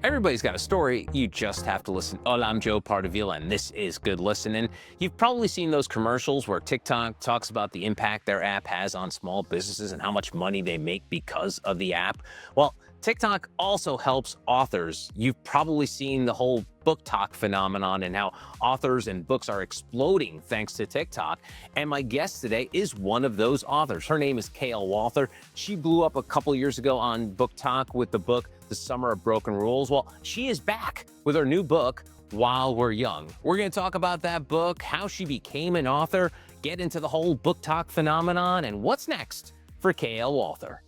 Everybody's got a story. You just have to listen. Hola, I'm Joe Pardavila, and this is Good Listening. You've probably seen those commercials where TikTok talks about the impact their app has on small businesses and how much money they make because of the app. Well, TikTok also helps authors. You've probably seen the whole BookTok phenomenon and how authors and books are exploding thanks to TikTok. And my guest today is one of those authors. Her name is K.L. Walther. She blew up a couple years ago on BookTok with the book The Summer of Broken Rules. Well, she is back with her new book, While We're Young. We're going to talk about that book, how she became an author, get into the whole BookTok phenomenon, and what's next for K.L. Walther.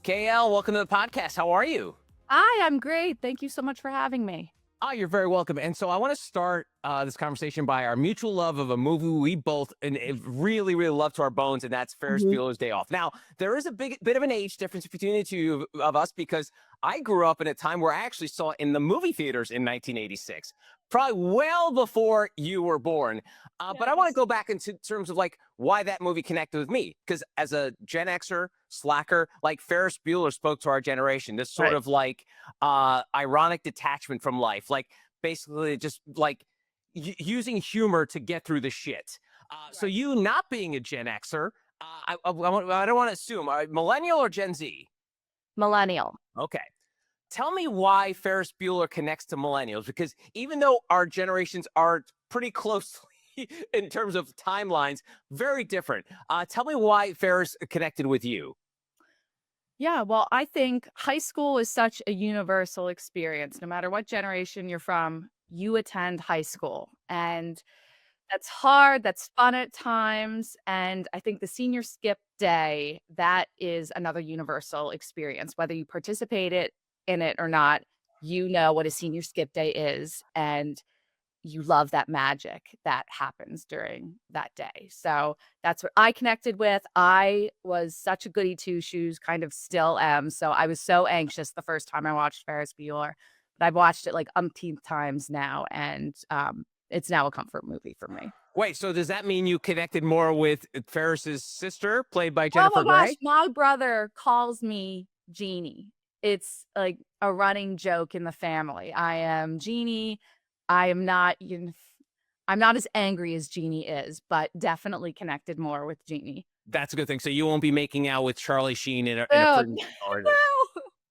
K.L., welcome to the podcast. How are you? Hi, I'm great. Thank you so much for having me. Oh, you're very welcome. And so I want to start this conversation by our mutual love of a movie we both really, really love to our bones, and that's Ferris Bueller's Day Off. Now, there is a bit of an age difference between the two of us because I grew up in a time where I actually saw it in the movie theaters in 1986, probably well before you were born. But I want to go back into terms of like why that movie connected with me, because as a Gen Xer, slacker, like Ferris Bueller spoke to our generation, this sort of like ironic detachment from life, like basically just like using humor to get through the shit. So you not being a Gen Xer, I don't want to assume, millennial or Gen Z? Millennial. Okay. Tell me why Ferris Bueller connects to millennials, because even though our generations are pretty closely in terms of timelines, very different. Tell me why Ferris connected with you. Yeah, well, I think high school is such a universal experience. No matter what generation you're from, you attend high school. And that's hard, that's fun at times. And I think the senior skip day, that is another universal experience. Whether you participated in it or not, you know what a senior skip day is. And you love that magic that happens during that day. So that's what I connected with. I was such a goody two shoes, kind of still am. So I was so anxious the first time I watched Ferris Bueller, but I've watched it like umpteenth times now, and it's now a comfort movie for me. Wait, so does that mean you connected more with Ferris's sister, played by Oh Jennifer my gosh, Grey? my brother calls me Jeannie. It's like a running joke in the family. I am Jeannie. I am not, I'm not as angry as Jeannie is, but definitely connected more with Jeannie. That's a good thing. So you won't be making out with Charlie Sheen in a Oh, prison or no.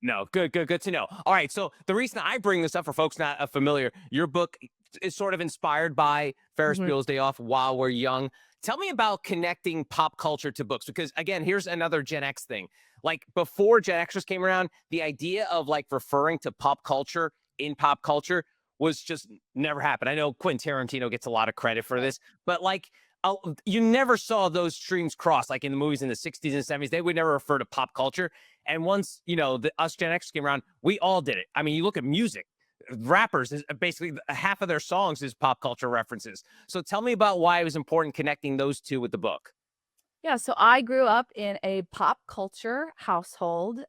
no, good to know. All right, so the reason I bring this up for folks not familiar, your book is sort of inspired by Ferris Mhm. Bueller's Day Off, While We're Young. Tell me about connecting pop culture to books, because again, here's another Gen X thing. Like before Gen Xers came around, the idea of like referring to pop culture in pop culture was just never happened. I know Quentin Tarantino gets a lot of credit for this, but like you never saw those streams cross. Like in the movies in the 60s and 70s, they would never refer to pop culture. And once, us Gen X came around, we all did it. I mean, you look at music, rappers, is basically half of their songs is pop culture references. So tell me about why it was important connecting those two with the book. Yeah, so I grew up in a pop culture household.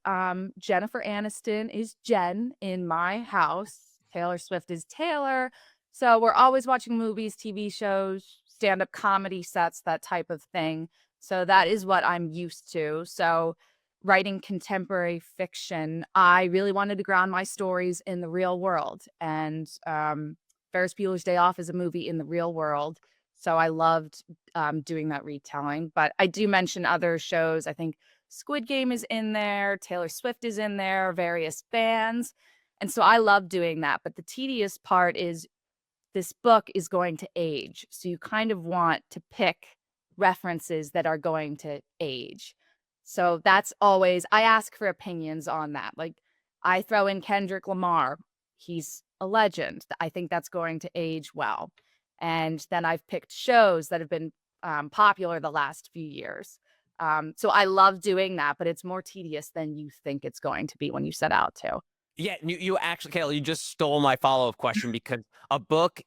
Jennifer Aniston is Jen in my house. Taylor Swift is Taylor. So we're always watching movies, TV shows, stand-up comedy sets, that type of thing. So that is what I'm used to. So writing contemporary fiction, I really wanted to ground my stories in the real world. And Ferris Bueller's Day Off is a movie in the real world. So I loved doing that retelling. But I do mention other shows. I think Squid Game is in there, Taylor Swift is in there, various bands. And so I love doing that. But the tedious part is this book is going to age. So you kind of want to pick references that are going to age. So that's always, I ask for opinions on that. Like I throw in Kendrick Lamar. He's a legend. I think that's going to age well. And then I've picked shows that have been popular the last few years. So I love doing that, but it's more tedious than you think it's going to be when you set out to. Yeah, you actually, Kayla, you just stole my follow-up question, because a book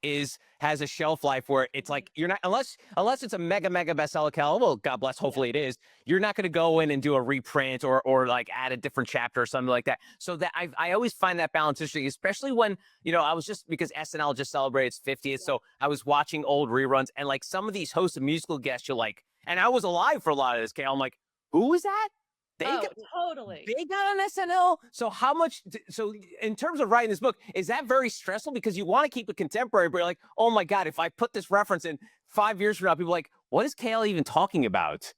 has a shelf life where it's like you're not, unless it's a mega bestseller, Kayla. Well, God bless, hopefully it is. You're not going to go in and do a reprint or like add a different chapter or something like that. So that I always find that balance interesting, especially when I was just, because SNL just celebrated its 50th, so I was watching old reruns, and like some of these hosts of musical guests, you're like, and I was alive for a lot of this, Kayla. I'm like, who was that? They Oh, got totally. they got on SNL. So how much? So in terms of writing this book, is that very stressful because you want to keep it contemporary, but you're like, oh my god, if I put this reference in 5 years from now, people are like, what is Kale even talking about?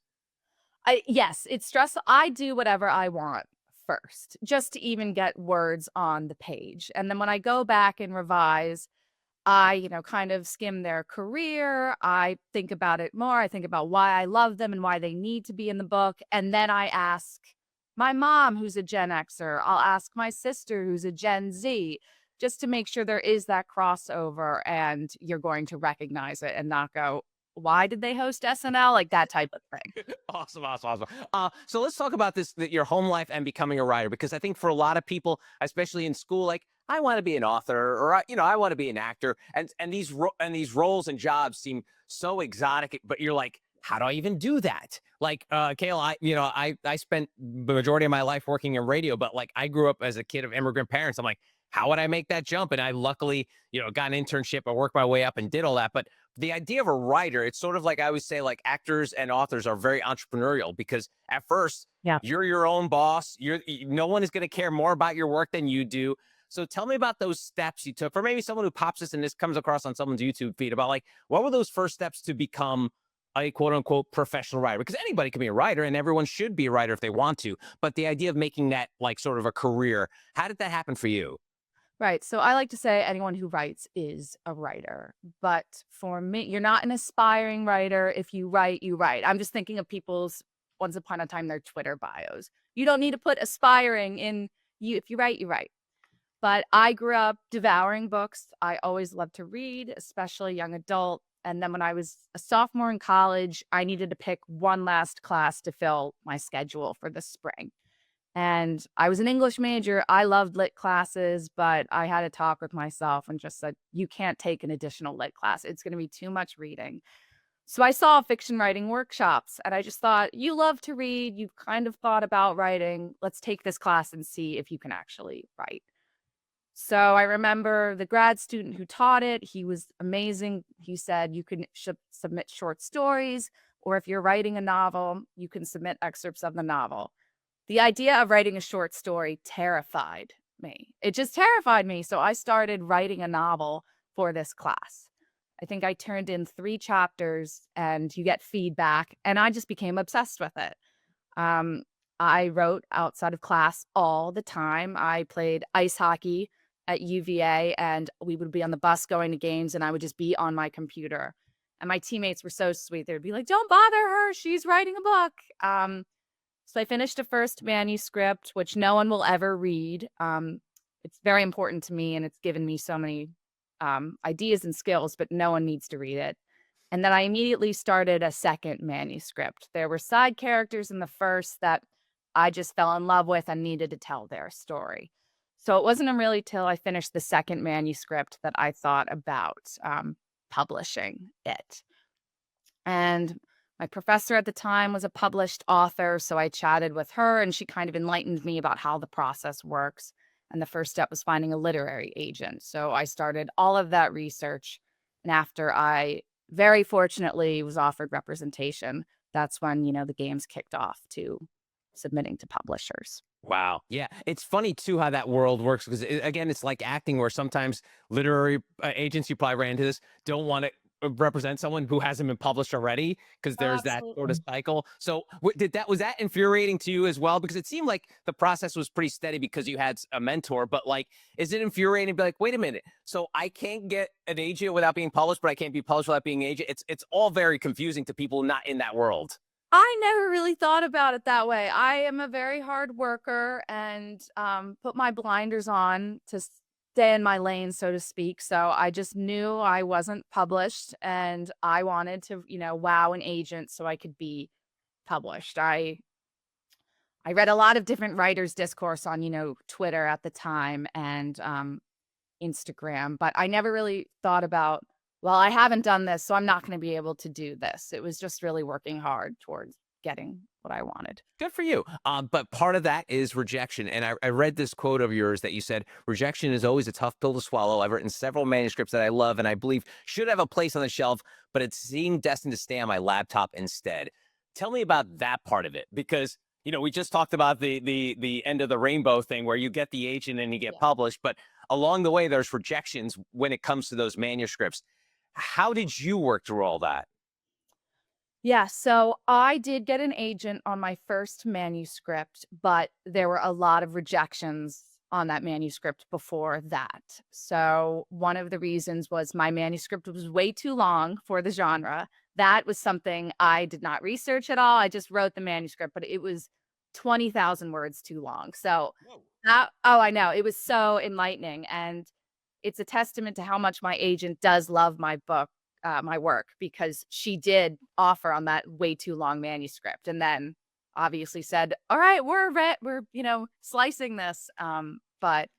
Yes, it's stressful. I do whatever I want first, just to even get words on the page. And then when I go back and revise, I, kind of skim their career. I think about it more. I think about why I love them and why they need to be in the book. And then I ask my mom, who's a Gen Xer. I'll ask my sister, who's a Gen Z, just to make sure there is that crossover and you're going to recognize it and not go, why did they host SNL? Like that type of thing. Awesome, awesome, awesome. So let's talk about this, your home life and becoming a writer, because I think for a lot of people, especially in school, like I want to be an author, or I want to be an actor, and these roles and jobs seem so exotic, but you're like, how do I even do that? Like, Kayla, I spent the majority of my life working in radio, but like I grew up as a kid of immigrant parents. I'm like, how would I make that jump? And I luckily, got an internship. I worked my way up and did all that. But the idea of a writer, it's sort of like I always say, like actors and authors are very entrepreneurial because at first Yeah. you're your own boss. No one is going to care more about your work than you do. So tell me about those steps you took for maybe someone who pops this and this comes across on someone's YouTube feed about like, what were those first steps to become a quote unquote professional writer? Because anybody can be a writer and everyone should be a writer if they want to. But the idea of making that like sort of a career, how did that happen for you? Right. So I like to say anyone who writes is a writer. But for me, you're not an aspiring writer. If you write, you write. I'm just thinking of people's once upon a time their Twitter bios. You don't need to put aspiring in you. If you write, you write. But I grew up devouring books. I always loved to read, especially young adult. And then when I was a sophomore in college, I needed to pick one last class to fill my schedule for the spring. And I was an English major. I loved lit classes, but I had a talk with myself and just said, you can't take an additional lit class. It's going to be too much reading. So I saw fiction writing workshops and I just thought, you love to read. You've kind of thought about writing. Let's take this class and see if you can actually write. So I remember the grad student who taught it. He was amazing. He said, you can submit short stories, or if you're writing a novel, you can submit excerpts of the novel. The idea of writing a short story terrified me. It just terrified me. So I started writing a novel for this class. I think I turned in 3 chapters and you get feedback, and I just became obsessed with it. Um, I wrote outside of class all the time. I played ice hockey at UVA, and we would be on the bus going to games, and I would just be on my computer. And my teammates were so sweet. They'd be like, don't bother her. She's writing a book. So I finished a first manuscript, which no one will ever read. It's very important to me, and it's given me so many ideas and skills, but no one needs to read it. And then I immediately started a second manuscript. There were side characters in the first that I just fell in love with and needed to tell their story. So it wasn't really till I finished the second manuscript that I thought about publishing it. And my professor at the time was a published author, so I chatted with her and she kind of enlightened me about how the process works. And the first step was finding a literary agent. So I started all of that research. And after I very fortunately was offered representation, that's when, the games kicked off to submitting to publishers. Wow. Yeah. It's funny too how that world works because again, it's like acting where sometimes literary agents, you probably ran into this, don't want to represent someone who hasn't been published already because there's that sort of Absolutely. cycle. So was that infuriating to you as well? Because it seemed like the process was pretty steady because you had a mentor, but like, is it infuriating to be like, wait a minute, so I can't get an agent without being published, but I can't be published without being an agent? It's all very confusing to people not in that world. I never really thought about it that way. I am a very hard worker and put my blinders on to stay in my lane, so to speak. So I just knew I wasn't published and I wanted to, wow an agent so I could be published. I read a lot of different writers' discourse on, Twitter at the time and Instagram, but I never really thought about, well, I haven't done this, so I'm not going to be able to do this. It was just really working hard towards getting what I wanted. Good for you. But part of that is rejection. And I read this quote of yours that you said, rejection is always a tough pill to swallow. I've written several manuscripts that I love and I believe should have a place on the shelf, but it seemed destined to stay on my laptop instead. Tell me about that part of it, because We just talked about the end of the rainbow thing where you get the agent and you get Yeah. published, but along the way there's rejections when it comes to those manuscripts. How did you work through all that? Yeah, so I did get an agent on my first manuscript, but there were a lot of rejections on that manuscript before that. So one of the reasons was my manuscript was way too long for the genre. That was something I did not research at all. I just wrote the manuscript, but it was 20,000 words too long. So Whoa. I know. It was so enlightening. And it's a testament to how much my agent does love my book, my work, because she did offer on that way too long manuscript, and then obviously said, "All right, we're slicing this." But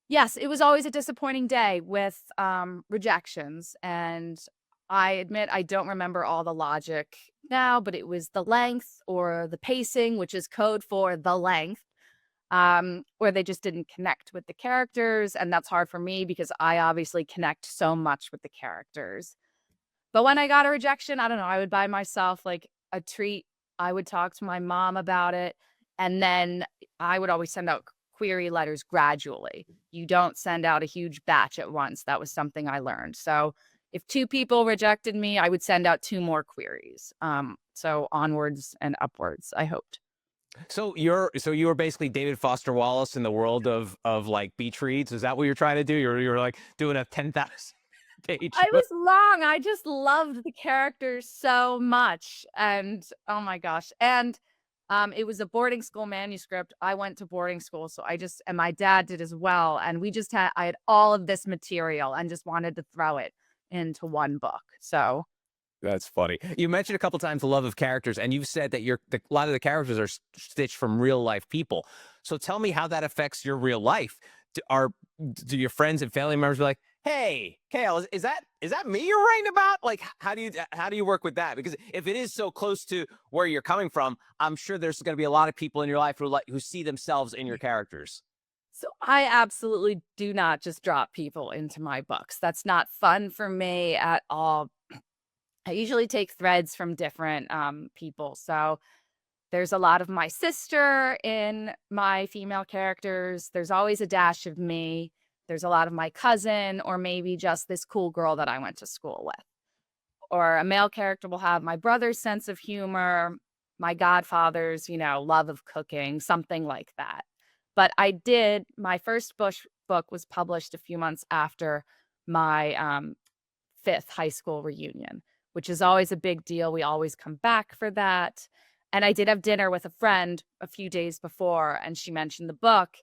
yes, it was always a disappointing day with rejections, and I admit I don't remember all the logic now, but it was the length or the pacing, which is code for the length, or they just didn't connect with the characters, and that's hard for me because I obviously connect so much with the characters. But when I got a rejection, I don't know, I would buy myself, like, a treat. I would talk to my mom about it, and then I would always send out query letters gradually. You don't send out a huge batch at once. That was something I learned. So, if 2 people rejected me, I would send out 2 more queries. So onwards and upwards, I hoped. So you were basically David Foster Wallace in the world of like beach reads. Is that what you're trying to do? You're like doing a 10,000 page I book. was long. I just loved the characters so much, and oh my gosh, and, it was a boarding school manuscript. I went to boarding school, so I just and my dad did as well, and I had all of this material and just wanted to throw it into one book, so That's funny. You mentioned a couple times the love of characters, and you've said that a lot of the characters are stitched from real life people. So tell me how that affects your real life. Do your friends and family members be like, "Hey, Kale, is that me you're writing about?" Like, how do you work with that? Because if it is so close to where you're coming from, I'm sure there's going to be a lot of people in your life who see themselves in your characters. so I absolutely do not just drop people into my books. That's not fun for me at all. I usually take threads from different, people, so there's a lot of my sister in my female characters. There's always a dash of me. There's a lot of my cousin, or maybe just this cool girl that I went to school with. Or a male character will have my brother's sense of humor, my godfather's, love of cooking, something like that. But my first book was published a few months after my fifth high school reunion, which is always a big deal. We always come back for that. And I did have dinner with a friend a few days before, and she mentioned the book.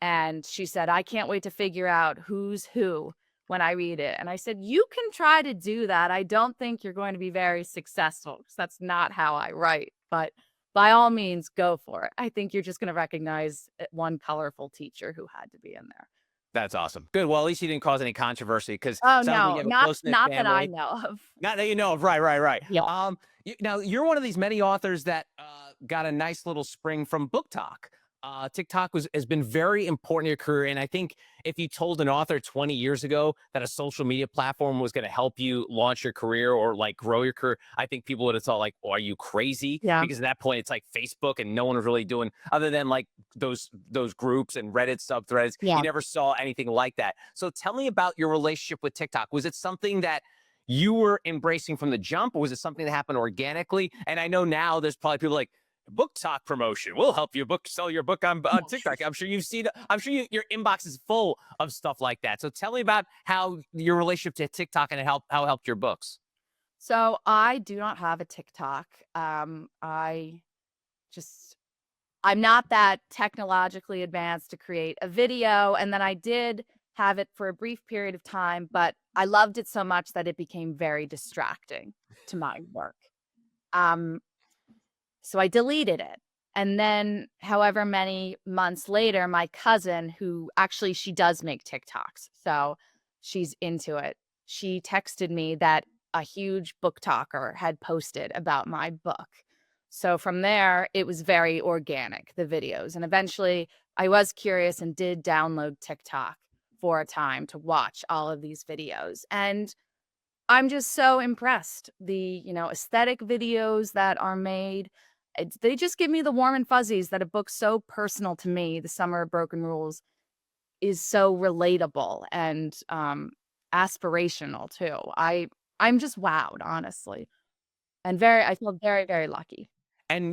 And she said, I can't wait to figure out who's who when I read it. And I said, you can try to do that. I don't think you're going to be very successful because that's not how I write. But by all means, go for it. I think you're just going to recognize one colorful teacher who had to be in there. That's awesome. Good. Well, at least you didn't cause any controversy because Oh, sounds like no, you have a close knit not that I family. know of. Not that you know of. Right, right, right. Yeah. Now you're one of these many authors that got a nice little spring from BookTok. TikTok has been very important in your career, and I think if you told an author 20 years ago that a social media platform was going to help you launch your career or like grow your career, I think people would have thought like, "Oh, are you crazy?" Yeah. Because at that point, it's like Facebook, and no one was really doing other than like those groups and Reddit subthreads. You Yeah. never saw anything like that. So tell me about your relationship with TikTok. Was it something that you were embracing from the jump, or was it something that happened organically? And I know now there's probably people like book talk promotion. We'll help you sell your book on TikTok. I'm sure you've seen. I'm sure your inbox is full of stuff like that. So tell me about how your relationship to TikTok and how it helped your books. So I do not have a TikTok. I just I'm not that technologically advanced to create a video. And then I did have it for a brief period of time, but I loved it so much that it became very distracting to my work. Um, so I deleted it. And then, however many months later, my cousin, who actually she does make TikToks, so she's into it. She texted me that a huge book talker had posted about my book. So from there, it was very organic, the videos. And eventually I was curious and did download TikTok for a time to watch all of these videos. And I'm just so impressed. The, aesthetic videos that are made, they just give me the warm and fuzzies that a book so personal to me, The Summer of Broken Rules, is so relatable and, aspirational too. I'm just wowed, honestly, and I feel very, very lucky. And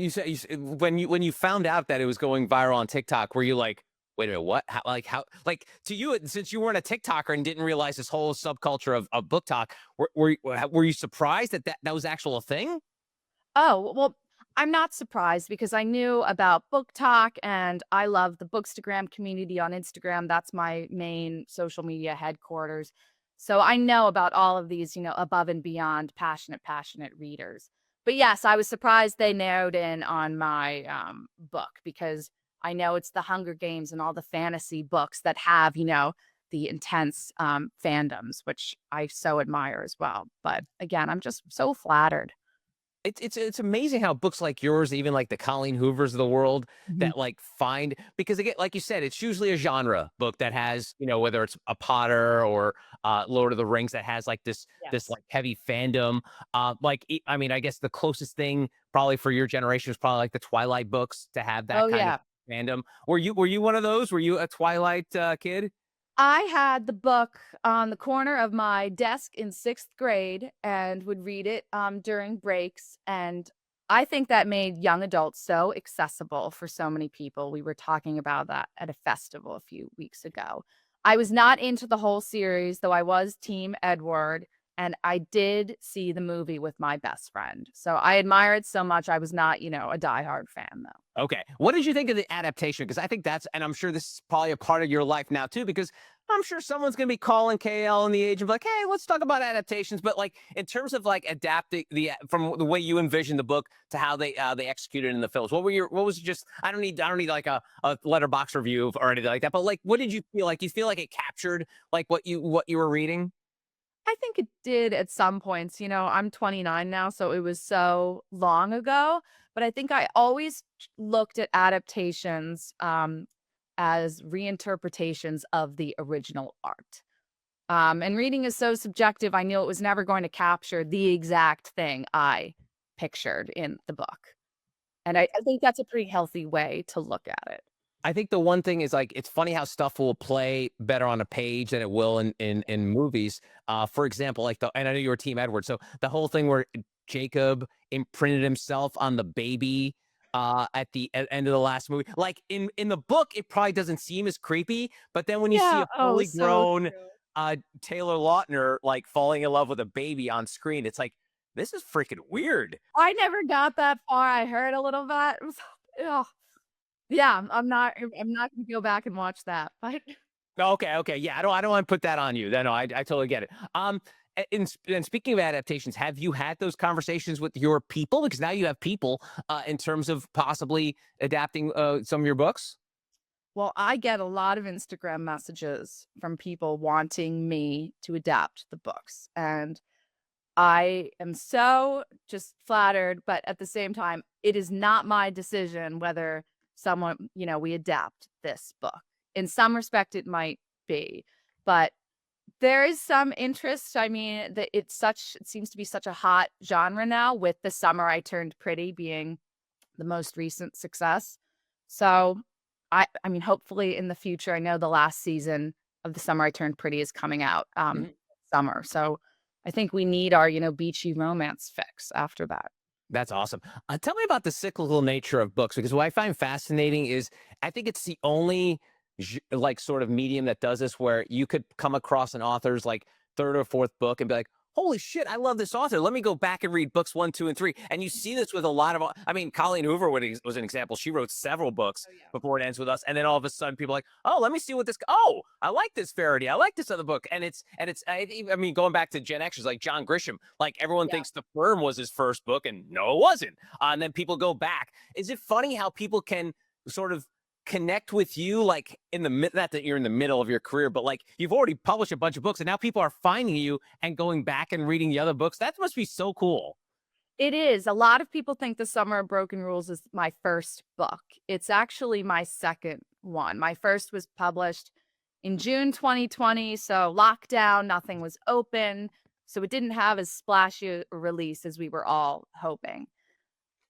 when you found out that it was going viral on TikTok, were you like, "Wait a minute, what? How?" Like, to you, since you weren't a TikToker and didn't realize this whole subculture of book talk, were you surprised that that was actual a thing? Oh, well, I'm not surprised because I knew about BookTok and I love the Bookstagram community on Instagram. That's my main social media headquarters. So I know about all of these, above and beyond passionate readers. But yes, I was surprised they narrowed in on my book because I know it's the Hunger Games and all the fantasy books that have, the intense fandoms, which I so admire as well. But again, I'm just so flattered. It's amazing how books like yours, even like the Colleen Hoovers of the world, Mhm. that like find, because again, like you said, it's usually a genre book that has, whether it's a Potter or Lord of the Rings, that has like this Yes. like heavy fandom. I mean, I guess the closest thing probably for your generation is probably like the Twilight books to have that Oh, kind of yeah. fandom. Were you one of those? Were you a Twilight kid? I had the book on the corner of my desk in 6th grade and would read it, during breaks, and I think that made young adults so accessible for so many people. We were talking about that at a festival a few weeks ago. I was not into the whole series, though I was team Edward, and I did see the movie with my best friend. So I admire it so much. I was not, a diehard fan, though. Okay. What did you think of the adaptation? Because I think that's, and I'm sure this is probably a part of your life now too, because I'm sure someone's going to be calling KL in the age of like, hey, let's talk about adaptations. But like in terms of like adapting from the way you envision the book to how they executed in the films, what was just, I don't need like a letterbox review or anything like that. But like, what did you feel like? You feel like it captured like what you were reading? I think it did at some points. I'm 29 now, so it was so long ago, but I think I always looked at adaptations, as reinterpretations of the original art. And reading is so subjective, I knew it was never going to capture the exact thing I pictured in the book. And I think that's a pretty healthy way to look at it. I think the one thing is like it's funny how stuff will play better on a page than it will in movies. For example, like and I know you were Team Edward, so the whole thing where Jacob imprinted himself on the baby at the end of the last movie. Like in the book, it probably doesn't seem as creepy, but then when you see Yeah. a Oh, fully so grown true. Taylor Lautner like falling in love with a baby on screen, it's like this is freaking weird. I never got that far. I heard a little bit. It was, ugh. Yeah, I'm not gonna go back and watch that, but Okay, okay, yeah, I don't want to put that on you. No, I totally get it. And speaking of adaptations, have you had those conversations with your people? Because now you have people in terms of possibly adapting some of your books. well, I get a lot of Instagram messages from people wanting me to adapt the books, and I am so just flattered, but at the same time, it is not my decision whether we adapt this book. In some respect, it might be, but there is some interest. I mean, that it seems to be such a hot genre now with The Summer I Turned Pretty being the most recent success. So, I mean, hopefully in the future, I know the last season of The Summer I Turned Pretty is coming out, Mhm. summer. So, I think we need our, beachy romance fix after that. That's awesome. Tell me about the cyclical nature of books, because what I find fascinating is I think it's the only like sort of medium that does this, where you could come across an author's like third or fourth book and be like, holy shit, I love this author. Let me go back and read books one, two, and three. And you see this with a lot of, I mean, Colleen Hoover was an example. She wrote several books Oh, yeah. before it ends with us. And then all of a sudden people are like, oh, let me see what this, oh, I like this Faraday. I like this other book. I mean, going back to Gen Xers like John Grisham, like everyone Yeah. thinks The Firm was his first book, and no, it wasn't. And then people go back. Is it funny how people can sort of connect with you like in the not that you're in the middle of your career, but like you've already published a bunch of books and now people are finding you and going back and reading the other books? That must be so cool. It is. A lot of people think The Summer of Broken Rules is my first book. It's actually my second one. My first was published in June 2020, so lockdown, nothing was open, so it didn't have as splashy a release as we were all hoping.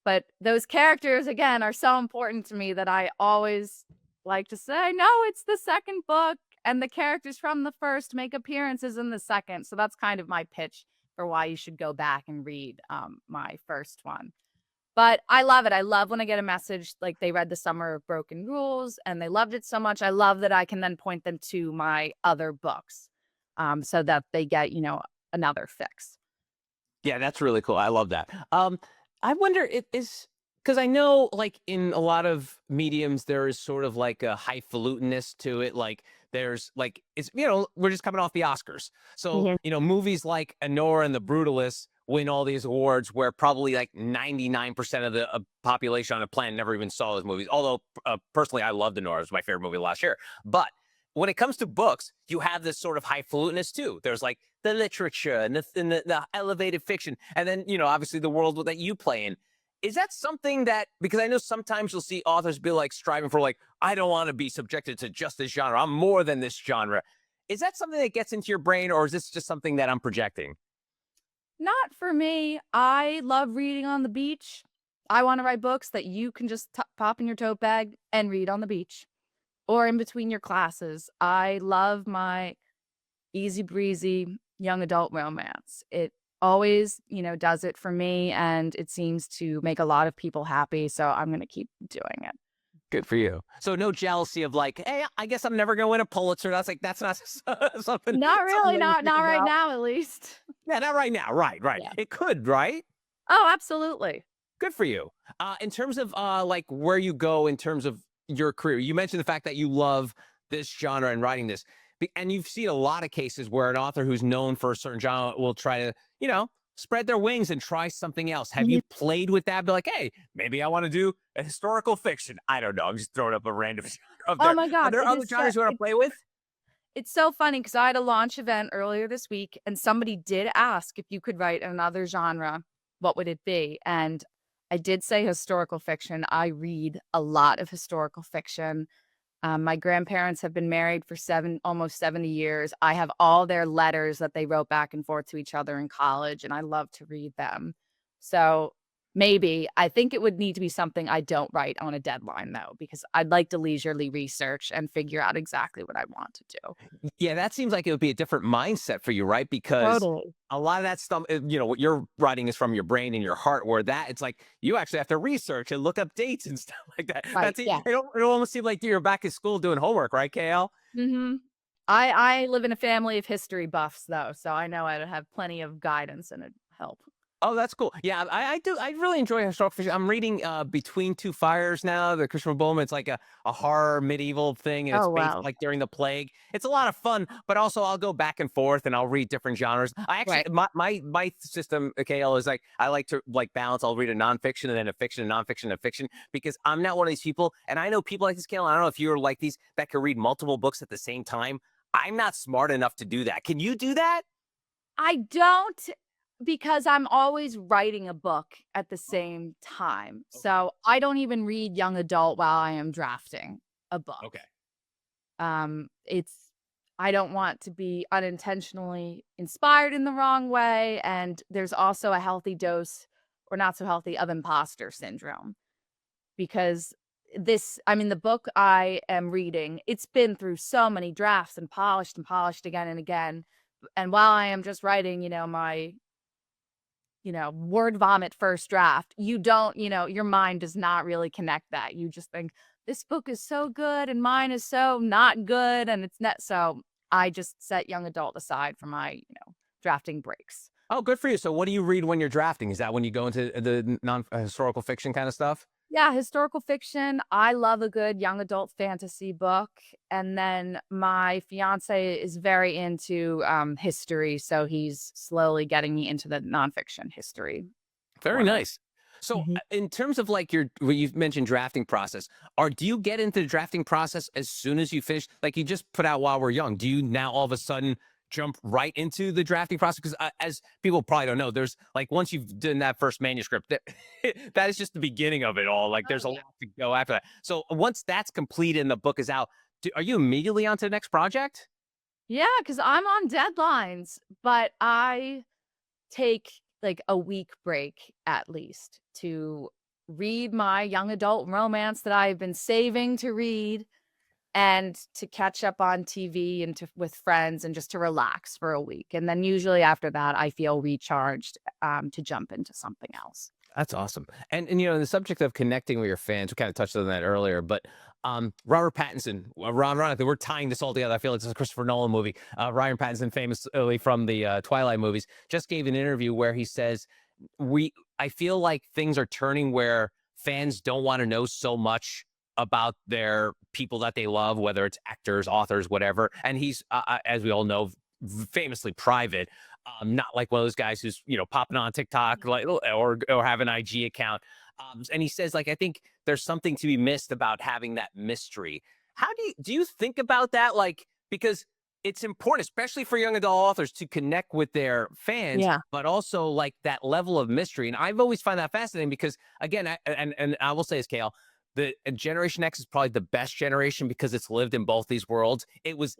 But those characters, again, are so important to me that I always like to say, "No, it's the second book, and the characters from the first make appearances in the second." So that's kind of my pitch for why you should go back and read, my first one. But I love it. I love when I get a message like they read The Summer of Broken Rules and they loved it so much. I love that I can then point them to my other books, so that they get, another fix. Yeah, that's really cool. I love that. I wonder it is because I know like in a lot of mediums there is sort of like a highfalutenness to it. Like there's like it's we're just coming off the Oscars, so Mhm. movies like Honora and the Brutalist win all these awards where probably like 99% of the population on the planet never even saw those movies. Although personally, I loved Honora; it was my favorite movie last year. But when it comes to books, you have this sort of highfalutenness too. There's like the literature and the elevated fiction, and then obviously the world that you play in. Is that something that because I know sometimes you'll see authors be like striving for like I don't want to be subjected to just this genre. I'm more than this genre. Is that something that gets into your brain, or is this just something that I'm projecting? Not for me. I love reading on the beach. I wanna write books that you can just pop in your tote bag and read on the beach or in between your classes. I love my easy breezy young adult romance. It always, does it for me, and it seems to make a lot of people happy, so I'm gonna keep doing it. Good for you. So no jealousy of like, hey, I guess I'm never gonna win a Pulitzer. That's not something Not something really, that you not think right about. now, at least. Yeah, not right now. Right, right. Yeah. It could, right? Oh, absolutely. Good for you. In terms of like where you go in terms of your career, you mentioned the fact that you love this genre and writing this, and you've seen a lot of cases where an author who's known for a certain genre will try to, spread their wings and try something else. Have Mhm. you played with that? Be like, hey, maybe I want to do a historical fiction. I don't know. I'm just throwing up a random genre up Oh there. my Are god, there other genres you want to play with? it's so funny because I had a launch event earlier this week, and somebody did ask if you could write another genre, what would it be? And I did say historical fiction. I read a lot of historical fiction. My grandparents have been married for almost 70 years. I have all their letters that they wrote back and forth to each other in college, and I love to read them. So maybe I think it would need to be something I don't write on a deadline, though, because I'd like to leisurely research and figure out exactly what I want to do. Yeah, that seems like it would be a different mindset for you, right? Because Totally. a lot of that stuff, what you're writing is from your brain and your heart, where that it's like you actually have to research and look up dates and stuff like that. Right, yeah. It almost seems like you're back at school doing homework, right, KL? Mhm. I live in a family of history buffs, though, so I know I'd have plenty of guidance and it'd help. Oh, that's cool. Yeah, I do. I really enjoy historical fiction. I'm reading Between Two Fires now, the Christopher Bowman. It's like a horror medieval thing, and it's Oh, based wow. like during the plague. It's a lot of fun, but also I'll go back and forth and I'll read different genres. I actually Right. my system, KL, is like I like to like balance. I'll read a nonfiction and then a fiction, a nonfiction, a fiction, because I'm not one of these people, and I know people like this, KL. I don't know if you're like these that can read multiple books at the same time. I'm not smart enough to do that. Can you do that? I don't because I'm always writing a book at the same time. Okay. So I don't even read young adult while I am drafting a book. Okay. It's I don't want to be unintentionally inspired in the wrong way. And there's also a healthy dose or not so healthy of imposter syndrome because the book I am reading, it's been through so many drafts and polished again and again. And while I am just writing, my word vomit first draft, you don't, your mind does not really connect that. You just think this book is so good and mine is so not good. And it's not so I just set young adult aside for my, drafting breaks. Oh, good for you. So what do you read when you're drafting? Is that when you go into the non historical fiction kind of stuff? Yeah, historical fiction. I love a good young adult fantasy book. And then my fiance is very into history. So he's slowly getting me into the nonfiction history Very corner. nice. So, Mhm. in terms of like your, what you've mentioned drafting process, or do you get into the drafting process as soon as you finish? Like you just put out While We're Young. Do you now all of a sudden jump right into the drafting process? Because as people probably don't know, there's like once you've done that first manuscript, that that is just the beginning of it all. Like Oh, there's a yeah. lot to go after that. So once that's complete and the book is out, are you immediately on to the next project? Yeah, because I'm on deadlines, but I take like a week break at least to read my young adult romance that I've been saving to read and to catch up on TV and to with friends and just to relax for a week. And then usually after that, I feel recharged to jump into something else. That's awesome. And you know, the subject of connecting with your fans, we kind of touched on that earlier, but Robert Pattinson, ironically, we're tying this all together. I feel like it's a Christopher Nolan movie. Ryan Pattinson, famously from the Twilight movies, just gave an interview where he says, I feel like things are turning where fans don't want to know so much about their people that they love, whether it's actors, authors, whatever. And he's, as we all know, famously private. Not like one of those guys who's, you know, popping on TikTok like or have an IG account. And he says, like, I think there's something to be missed about having that mystery. How do you think about that? Like, because it's important, especially for young adult authors, to connect with their fans, Yeah. but also like that level of mystery. And I've always found that fascinating because, again, and I will say this, Kale, the Generation X is probably the best generation because it's lived in both these worlds. It was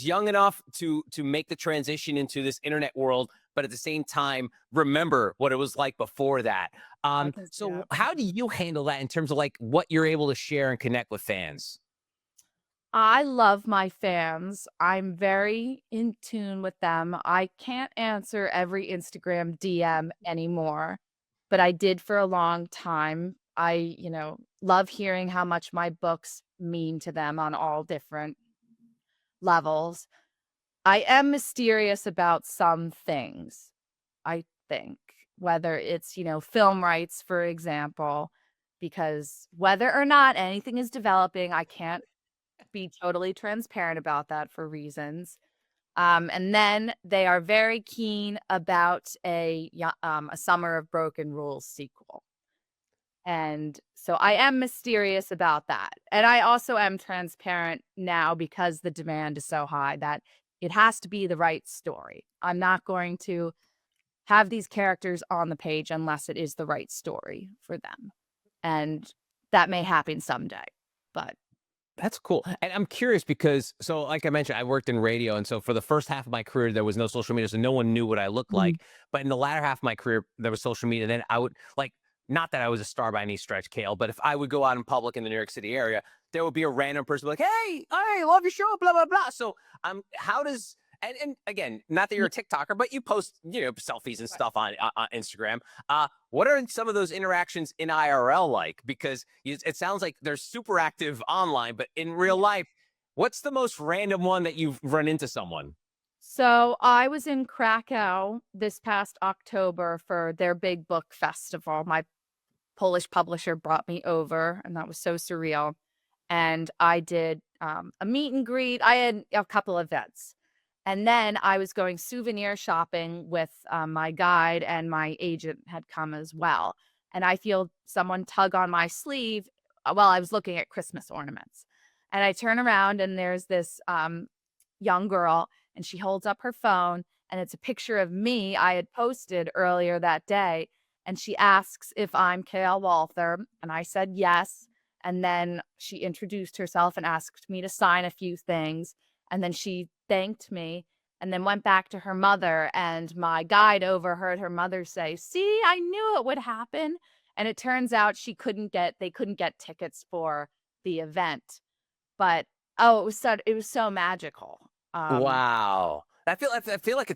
young enough to make the transition into this internet world, but at the same time, remember what it was like before that. I can see So that. how do you handle that in terms of like what you're able to share and connect with fans? I love my fans. I'm very in tune with them. I can't answer every Instagram DM anymore, but I did for a long time. I, love hearing how much my books mean to them on all different levels. I am mysterious about some things, I think, whether it's, film rights, for example, because whether or not anything is developing, I can't be totally transparent about that for reasons. And then they are very keen about a Summer of Broken Rules sequel. And so I am mysterious about that. And I also am transparent now because the demand is so high that it has to be the right story. I'm not going to have these characters on the page unless it is the right story for them. And that may happen someday, but That's cool. And I'm curious because, so like I mentioned, I worked in radio. And so for the first half of my career, there was no social media. So no one knew what I looked Mhm. like. But in the latter half of my career, there was social media. Then I would like, not that I was a star by any stretch, Kale, but if I would go out in public in the New York City area, there would be a random person like, hey, I love your show, blah, blah, blah. So how does, and again, not that you're Yeah. a TikToker, but you post, selfies and Right. stuff on Instagram. What are some of those interactions in IRL like? Because it sounds like they're super active online, but in real Yeah. life, what's the most random one that you've run into someone? So I was in Krakow this past October for their big book festival. My Polish publisher brought me over, and that was so surreal. And I did a meet and greet. I had a couple events. And then I was going souvenir shopping with my guide, and my agent had come as well. And I feel someone tug on my sleeve while I was looking at Christmas ornaments. And I turn around, and there's this young girl, and she holds up her phone, and it's a picture of me I had posted earlier that day. And she asks if I'm Kale Walther, and I said yes. And then she introduced herself and asked me to sign a few things. And then she thanked me and then went back to her mother. And my guide overheard her mother say, "See, I knew it would happen." And it turns out they couldn't get tickets for the event. But oh, it was so magical. Wow. I feel like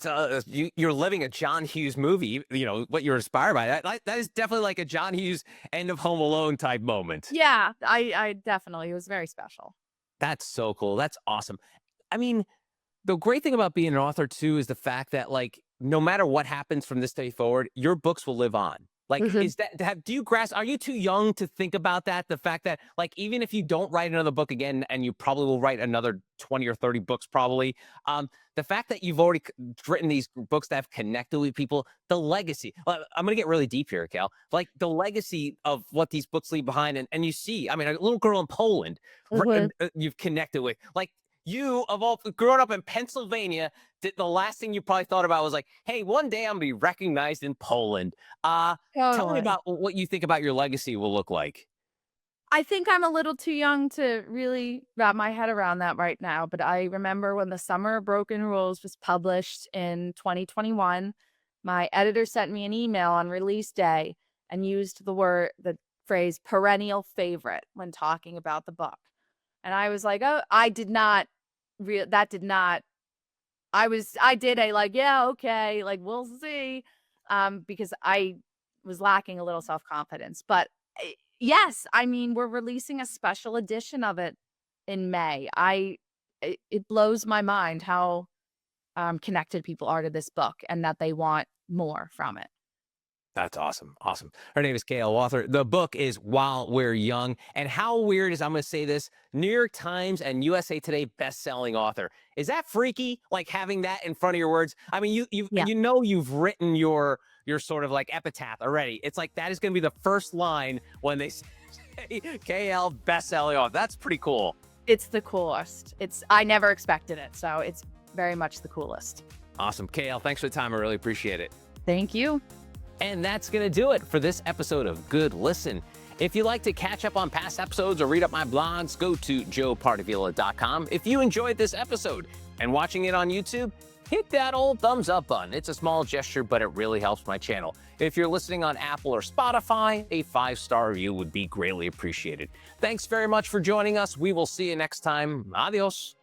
you're living a John Hughes movie, what you're inspired by. That is definitely like a John Hughes end of Home Alone type moment. Yeah, I definitely, it was very special. That's so cool. That's awesome. I mean, the great thing about being an author too is the fact that like no matter what happens from this day forward, your books will live on. Like, Mhm. is that do you grasp? Are you too young to think about that? The fact that like even if you don't write another book again, and you probably will write another 20 or 30 books, probably. The fact that you've already written these books that have connected with people, the legacy. I'm gonna get really deep here, Cal. Like the legacy of what these books leave behind, and you see, I mean, a little girl in Poland, Mhm. you've connected with, like you of all growing up in Pennsylvania, the last thing you probably thought about was like, hey, one day I'm gonna be recognized in Poland. Tell me Totally. about what you think about your legacy will look like. I think I'm a little too young to really wrap my head around that right now, but I remember when The Summer of Broken Rules was published in 2021, my editor sent me an email on release day, and used the phrase perennial favorite when talking about the book. And I was like, oh, I did not, that did not, I did a like, yeah, okay, like we'll see, because I was lacking a little self-confidence. But yes, I mean, we're releasing a special edition of it in May. It blows my mind how connected people are to this book and that they want more from it. That's awesome. Awesome. Her name is Kale Walther. The book is While We're Young. And how weird is, I'm going to say this, New York Times and USA Today best-selling author. Is that freaky? Like having that in front of your words? I mean, Yeah. you've written your sort of like epitaph already. It's like that is going to be the first line when they say KL best-selling author. That's pretty cool. It's the coolest. I never expected it, so it's very much the coolest. Awesome. KL, thanks for the time. I really appreciate it. Thank you. And that's going to do it for this episode of Good Listen. If you'd like to catch up on past episodes or read up my blogs, go to joepardavila.com. If you enjoyed this episode and watching it on YouTube, hit that old thumbs up button. It's a small gesture, but it really helps my channel. If you're listening on Apple or Spotify, a 5-star review would be greatly appreciated. Thanks very much for joining us. We will see you next time. Adios.